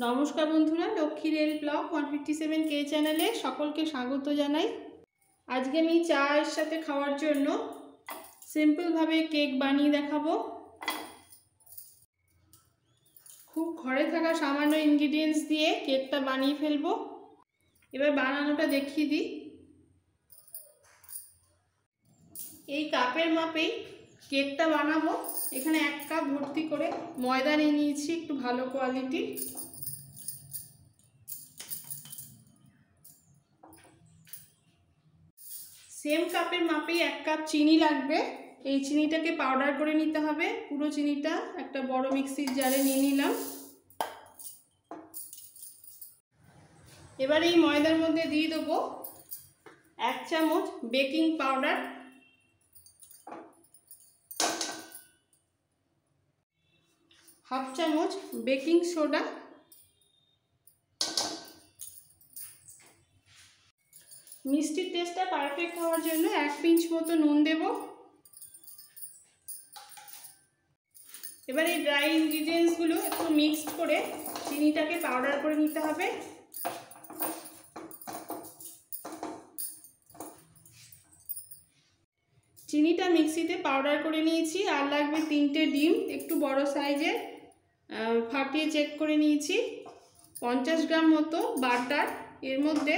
নমস্কার বন্ধুরা, Lakshmi rail blog 157 কে চ্যানেলে সকলকে স্বাগত জানাই। আজকে আমি চায়ের সাথে খাওয়ার জন্য সিম্পলভাবে কেক বানিয়ে দেখাবো। খুব ঘরে থাকা সামান্য ইনগ্রিডিয়েন্টস দিয়ে কেকটা বানিয়ে ফেলবো। এবার বানানোটা দেখিয়ে দিই। এই কাপের মাপেই কেকটা বানাবো। এখানে 1 কাপ ভর্তি করে ময়দা নিয়ে নিয়েছি, একটু ভালো কোয়ালিটির। সেম কাপের মাপেই 1 কাপ চিনি লাগবে। এই চিনিটাকে পাউডার করে নিতে হবে। পুরো চিনিটা একটা বড় মিক্সির জারে নিয়ে নিলাম। এবার এই ময়দার মধ্যে দিয়ে দেবো 1 চামচ বেকিং পাউডার, 1/2 চামচ বেকিং সোডা, মিষ্টির টেস্টটা পারফেক্ট হওয়ার জন্য 1 পিঞ্চ মতো নুন দেব। এবার এই ড্রাই ইনগ্রিডিয়েন্টসগুলো একটু মিক্সড করে চিনিটাকে পাউডার করে নিতে হবে। চিনিটা মিক্সিতে পাউডার করে নিয়েছি। আর লাগবে 3টে ডিম, একটু বড় সাইজের, ফাটিয়ে চেক করে নিয়েছি। 50 গ্রাম মতো বাটার, এর মধ্যে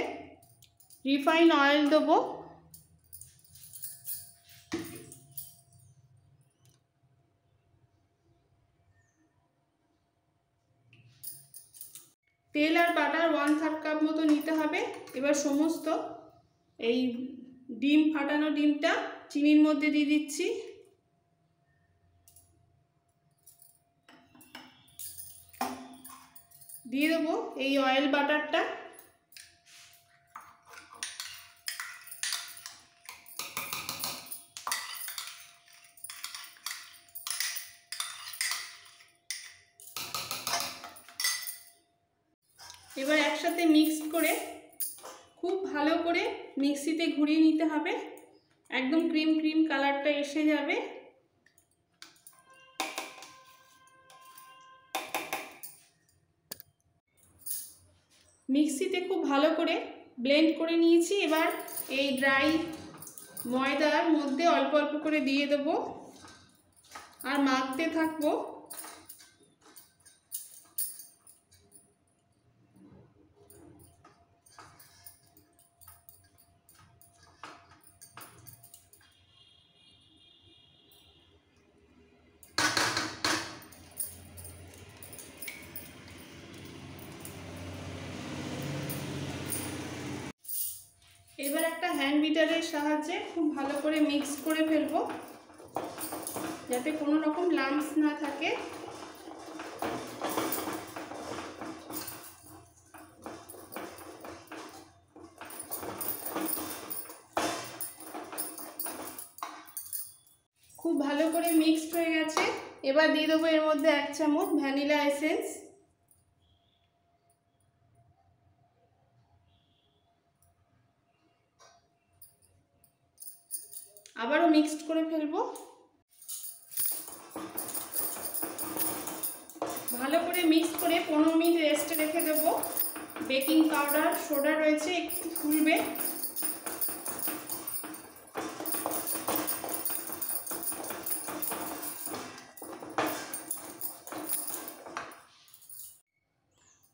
রিফাইন অয়েল দেবো। তেল আর বাটার 1/3 কাপ মতো নিতে হবে। এবার সমস্ত এই ডিম, ফাটানো ডিমটা চিনির মধ্যে দিয়ে দিচ্ছি। দিয়ে দেবো এই অয়েল বাটারটা। এবার একসাথে মিক্স করে খুব ভালো করে মিক্সিতে ঘুরিয়ে নিতে হবে। একদম ক্রিম ক্রিম কালারটা এসে যাবে। মিক্সিতে খুব ভালো করে ব্লেন্ড করে নিয়েছি। এবার এই ড্রাই ময়দার মধ্যে অল্প অল্প করে দিয়ে দেবো আর মাখতে থাকবো। এবার একটা হ্যান্ড বিটারের সাহায্যে খুব ভালো করে মিক্স করে ফেলবো, যাতে কোনো রকম লাম্পস না থাকে। খুব ভালো করে মিক্সড হয়ে গেছে। এবার দিয়ে দেবো এর মধ্যে 1 চামচ ভ্যানিলা এসেন্স। আবারও মিক্সড করে ফেলবো। ভালো করে মিক্স করে 15 মিনিট রেস্টে রেখে দেবো। বেকিং পাউডার, সোডা রয়েছে, একটু ফুলবে।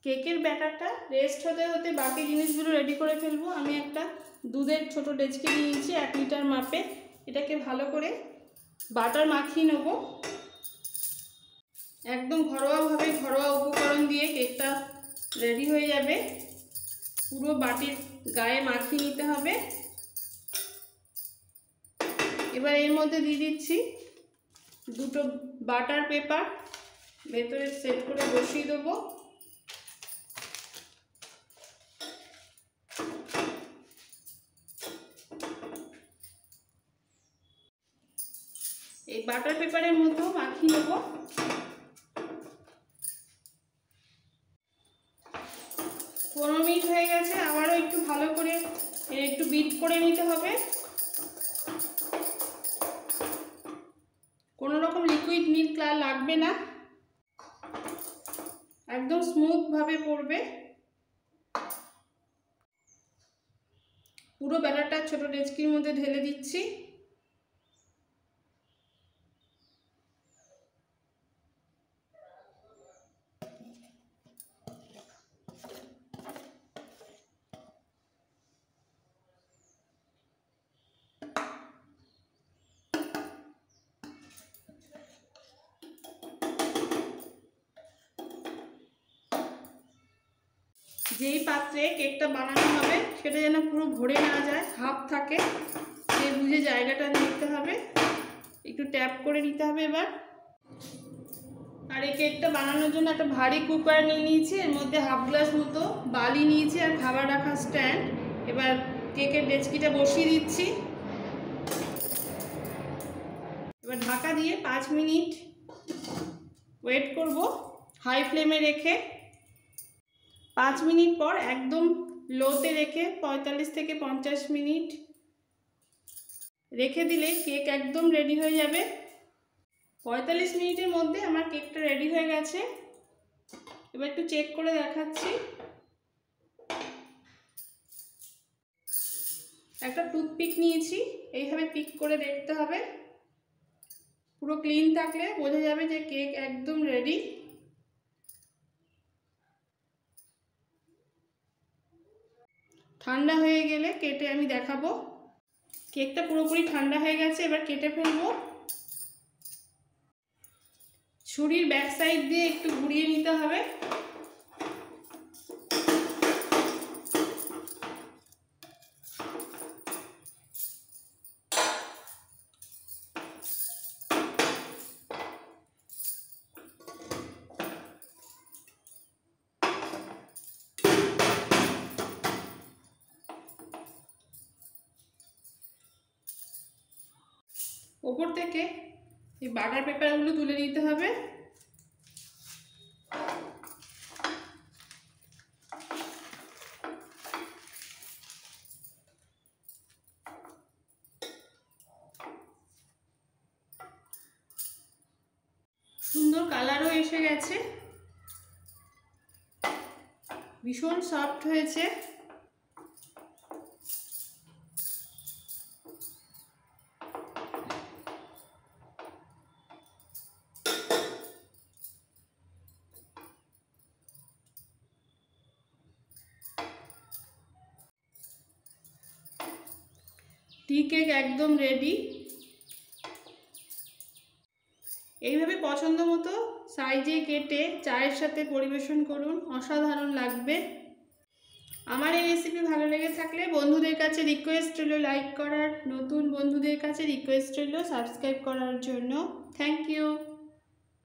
কেকের ব্যাটারটা রেস্ট হতে হতে বাকি জিনিসগুলো রেডি করে ফেলবো। আমি একটা দুধের ছোট ডেচকি নিয়েছি 1 লিটার মাপে। এটাকে ভালো করে বাটার মাখিয়ে নেব। একদম ঘরোয়াভাবে, ঘরোয়া উপকরণ দিয়ে কেকটা রেডি হয়ে যাবে। পুরো বাটির গায়ে মাখিয়ে নিতে হবে। এবার এর মধ্যে দিয়ে দিচ্ছি 2টো বাটার পেপার, ভেতরে সেট করে বসিয়ে দেবো। এই বাটার পেপারের মধ্যেও মাখিয়ে নেব। পনেরো মিনিট হয়ে গেছে। আবারও একটু ভালো করে একটু বিট করে নিতে হবে। কোনো রকম লিকুইড মিল্ক লাগবে না। একদম একদম স্মুথ ভাবে পড়বে। পুরো ব্যাটারটা ছোট ডেচকির মধ্যে ঢেলে দিচ্ছি। যেই পাত্রে কেকটা বানানো হবে সেটা যেন পুরো ভরে না যায়, হাফ থাকে, সেই বুঝে জায়গাটা নিতে হবে, একটু ট্যাপ করে নিতে হবে এবার। আর এই কেকটা বানানোর জন্য একটা ভারী কুকার নিয়ে নিয়েছি, এর মধ্যে হাফ গ্লাস মতো বালি নিয়েছি আর খাবার রাখার স্ট্যান্ড। এবার কেকের ডেচকিটা বসিয়ে দিচ্ছি। এবার ঢাকা দিয়ে 5 মিনিট ওয়েট করব হাই ফ্লেমে রেখে। 5 মিনিট পর একদম লোতে রেখে 45 থেকে 50 মিনিট রেখে দিলে কেক একদম রেডি হয়ে যাবে। 45 মিনিটের মধ্যে আমার কেকটা রেডি হয়ে গেছে। এবার একটু চেক করে দেখাচ্ছি। একটা টুথপিক নিয়েছি, এইভাবে পিক করে দেখতে হবে। পুরো ক্লিন থাকলে বোঝা যাবে যে কেক একদম রেডি। ঠান্ডা হয়ে গেলে কেটে আমি দেখাবো। কেকটা পুরোপুরি ঠান্ডা হয়ে গেছে, এবার কেটে ফেলবো। ছুরির ব্যাক সাইড দিয়ে একটু ঘুরিয়ে নিতে হবে। ওপর থেকে এই বাটার পেপারগুলো তুলে নিতে হবে। সুন্দর কালারও এসে গেছে, ভীষণ সফট হয়েছে। টি কেক একদম রেডি। এইভাবে পছন্দ মতো সাইজে কেটে চায়ের সাথে পরিবেশন করুন, অসাধারণ লাগবে। আমার এই রেসিপি ভালো লেগে থাকলে বন্ধুদের কাছে রিকোয়েস্ট রইল লাইক করার, নতুন বন্ধুদের কাছে রিকোয়েস্ট রইল সাবস্ক্রাইব করার জন্য। Thank you.